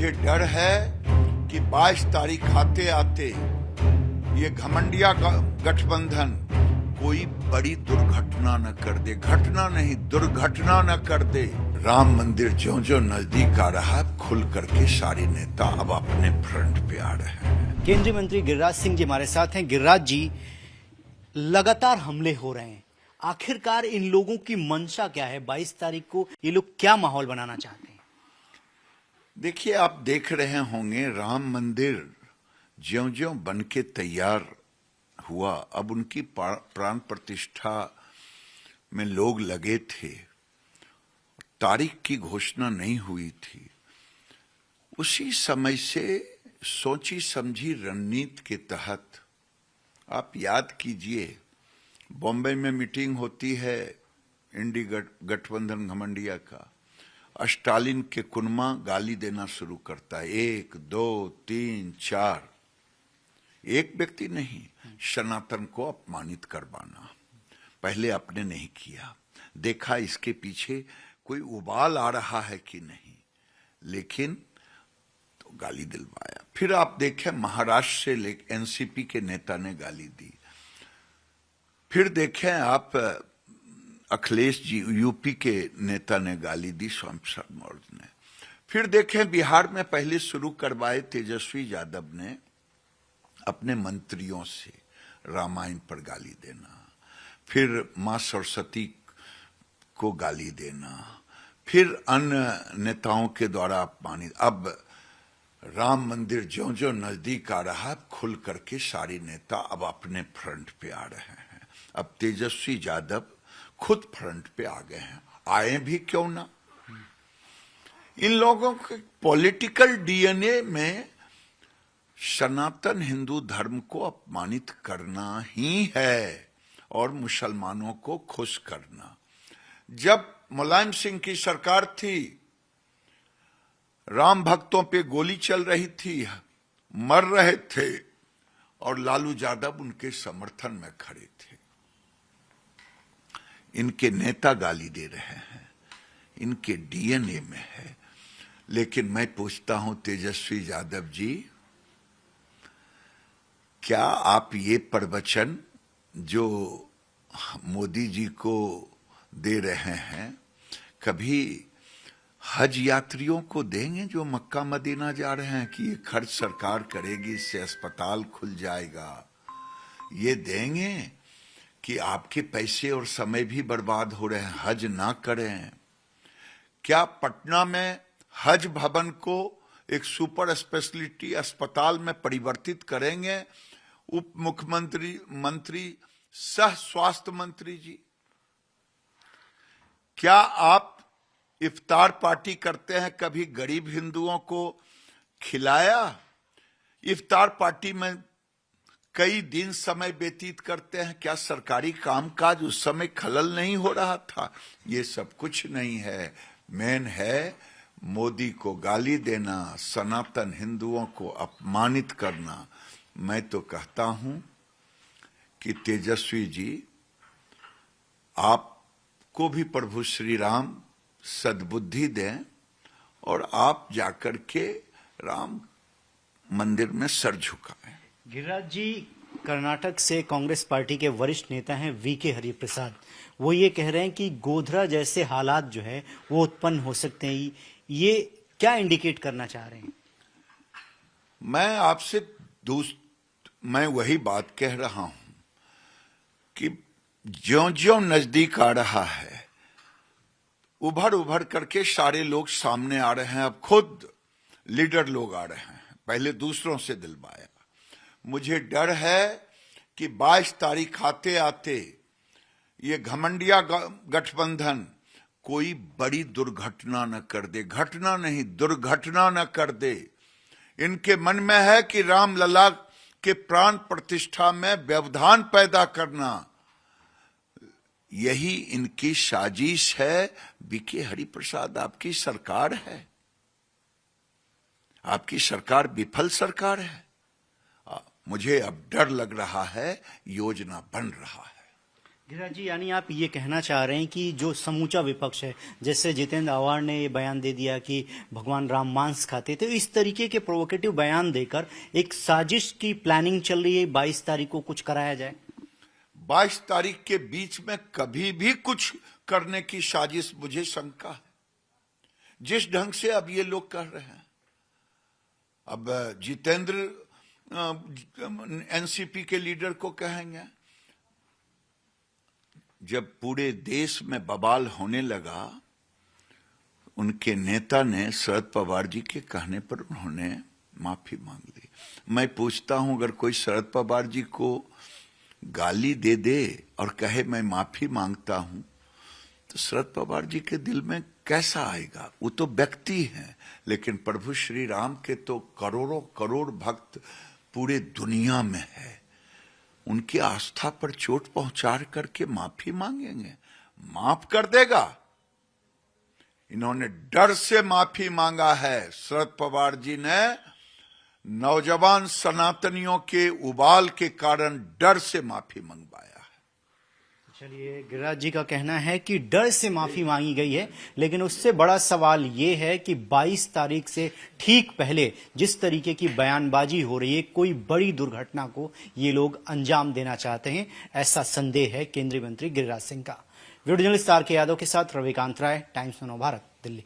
मुझे डर है कि 22 तारीख आते आते ये घमंडिया गठबंधन कोई बड़ी दुर्घटना न कर दे, घटना नहीं दुर्घटना न कर दे। राम मंदिर ज्यों-ज्यों नजदीक आ रहा है, खुल करके सारे नेता अब अपने फ्रंट पे आ रहे हैं। केंद्रीय मंत्री गिरिराज सिंह जी हमारे साथ हैं। गिरिराज जी, लगातार हमले हो रहे हैं, आखिरकार इन लोगों की मंशा क्या है? 22 तारीख को ये लोग क्या माहौल बनाना चाहते हैं? देखिए, आप देख रहे होंगे राम मंदिर ज्यों-ज्यों बन के तैयार हुआ, अब उनकी प्राण प्रतिष्ठा में लोग लगे थे, तारीख की घोषणा नहीं हुई थी। उसी समय से सोची समझी रणनीति के तहत आप याद कीजिए, बॉम्बे में मीटिंग होती है इंडी गठबंधन घमंडिया का, स्टालिन के कुनमा गाली देना शुरू करता है, 1 2 3 4, एक व्यक्ति नहीं, सनातन को अपमानित करवाना। पहले आपने नहीं किया, देखा इसके पीछे कोई उबाल आ रहा है कि नहीं, लेकिन तो गाली दिलवाया। फिर आप देखें महाराष्ट्र से एनसीपी के नेता ने गाली दी। फिर देखें आप अखिलेश जी यूपी के नेता ने गाली दी, शमशेर मौर्य ने। फिर देखें बिहार में पहले शुरू करवाए तेजस्वी यादव ने अपने मंत्रियों से रामायण पर गाली देना, फिर मां सरस्वती को गाली देना, फिर अन्य नेताओं के द्वारा अपमानित। अब राम मंदिर ज्यों-ज्यों नजदीक आ रहा है, खुल करके सारे नेता अब अपने फ्रंट पे आ रहे हैं। अब तेजस्वी यादव खुद फ्रंट पे आ गए हैं, आए भी क्यों ना। इन लोगों के पॉलिटिकल डीएनए में सनातन हिंदू धर्म को अपमानित करना ही है और मुसलमानों को खुश करना। जब मुलायम सिंह की सरकार थी, राम भक्तों पे गोली चल रही थी, मर रहे थे, और लालू यादव उनके समर्थन में खड़े थे। इनके नेता गाली दे रहे हैं, इनके डीएनए में है। लेकिन मैं पूछता हूं तेजस्वी यादव जी, क्या आप ये प्रवचन जो मोदी जी को दे रहे हैं, कभी हज यात्रियों को देंगे जो मक्का मदीना जा रहे हैं कि ये खर्च सरकार करेगी, इससे अस्पताल खुल जाएगा? ये देंगे कि आपके पैसे और समय भी बर्बाद हो रहे हैं, हज ना करें? क्या पटना में हज भवन को एक सुपर स्पेशलिटी अस्पताल में परिवर्तित करेंगे उप मुख्यमंत्री, मंत्री, सह स्वास्थ्य मंत्री जी? क्या आप इफ्तार पार्टी करते हैं, कभी गरीब हिंदुओं को खिलाया? इफ्तार पार्टी में कई दिन समय व्यतीत करते हैं, क्या सरकारी कामकाज उस समय खलल नहीं हो रहा था? ये सब कुछ नहीं है। मेन है मोदी को गाली देना, सनातन हिंदुओं को अपमानित करना। मैं तो कहता हूं कि तेजस्वी जी, आपको भी प्रभु श्री राम सद्बुद्धि दें और आप जाकर के राम मंदिर में सर झुकाएं। गिरिराज जी, कर्नाटक से कांग्रेस पार्टी के वरिष्ठ नेता हैं वीके हरिप्रसाद, वो ये कह रहे हैं कि गोधरा जैसे हालात जो है वो उत्पन्न हो सकते हैं। ये क्या इंडिकेट करना चाह रहे हैं? मैं आपसे मैं वही बात कह रहा हूं कि ज्यों-ज्यों नजदीक आ रहा है, उभर उभर करके सारे लोग सामने आ रहे हैं। अब खुद लीडर लोग आ रहे हैं, पहले दूसरों से दिलवाया। मुझे डर है कि 22 तारीख आते आते ये घमंडिया गठबंधन कोई बड़ी दुर्घटना न कर दे, घटना नहीं दुर्घटना न कर दे। इनके मन में है कि राम लला के प्राण प्रतिष्ठा में व्यवधान पैदा करना, यही इनकी साजिश है। वीके हरिप्रसाद, आपकी सरकार है, आपकी सरकार विफल सरकार है। मुझे अब डर लग रहा है, योजना बन रहा है। गिरिराज जी, यानी आप ये कहना चाह रहे हैं कि जो समूचा विपक्ष है, जैसे जितेंद्र आव्हाड ने ये बयान दे दिया कि भगवान राम मांस खाते थे, इस तरीके के प्रोवोकेटिव बयान देकर एक साजिश की प्लानिंग चल रही है, 22 तारीख को कुछ कराया जाए। 22 तारीख के बीच में कभी भी कुछ करने की साजिश मुझे शंका है, जिस ढंग से अब ये लोग कर रहे हैं। अब जितेंद्र एनसीपी के लीडर को कहेंगे, जब पूरे देश में बवाल होने लगा, उनके नेता ने शरद पवार जी के कहने पर उन्होंने माफी मांग ली। मैं पूछता हूं, अगर कोई शरद पवार जी को गाली दे दे और कहे मैं माफी मांगता हूं, तो शरद पवार जी के दिल में कैसा आएगा? वो तो व्यक्ति हैं, लेकिन प्रभु श्री राम के तो करोड़ों करोड़ भक्त पूरे दुनिया में है। उनकी आस्था पर चोट पहुंचा करके माफी मांगेंगे? माफ कर देगा? इन्होंने डर से माफी मांगा है। शरद पवार जी ने नौजवान सनातनियों के उबाल के कारण डर से माफी मंगवाया है। चलिए, गिरिराज जी का कहना है कि डर से माफी मांगी गई है, लेकिन उससे बड़ा सवाल ये है कि 22 तारीख से ठीक पहले जिस तरीके की बयानबाजी हो रही है, कोई बड़ी दुर्घटना को ये लोग अंजाम देना चाहते हैं, ऐसा संदेह है केंद्रीय मंत्री गिरिराज सिंह का। वीडियो जर्नलिस्ट आर के यादव के साथ रविकांत राय, टाइम्स नव भारत, दिल्ली।